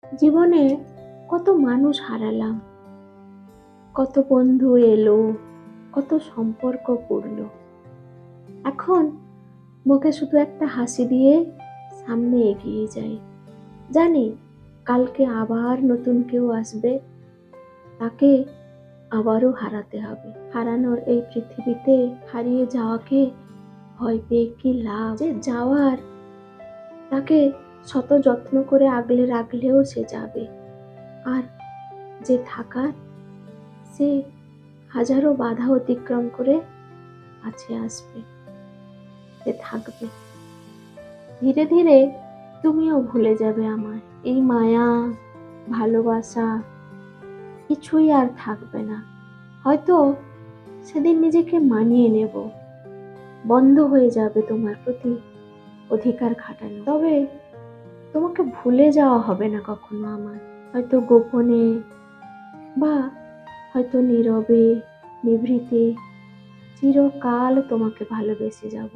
জীবনে কত মানুষ হারালাম, কত বন্ধু এলো, কত সম্পর্ক পড়লো। এখন মুখে শুধু একটা হাসি দিয়ে সামনে এগিয়ে যাই। জানি কালকে আবার নতুন কেউ আসবে, তাকে আবারও হারাতে হবে। হারানোর এই পৃথিবীতে হারিয়ে যাওয়াকে ভয় পেয়ে কি লাভ? যে যাওয়ার, তাকে শত যত্ন করে আগলে রাখলেও সে যাবে। আর যে থাকার, সে হাজারো বাধা অতিক্রম করে কাছে আসবে, সে থাকবে। ধীরে ধীরে তুমিও ভুলে যাবে আমায়। এই মায়া, ভালোবাসা কিছুই আর থাকবে না। হয়তো সেদিন নিজেকে মানিয়ে নেব, বন্ধ হয়ে যাবে তোমার প্রতি অধিকার খাটানো। তবে তোমাকে ভুলে যাওয়া হবে না কখনো আমার। হয়তো গোপনে, বা হয়তো নীরবে, নিভৃতে চিরকাল তোমাকে ভালোবেসে যাব।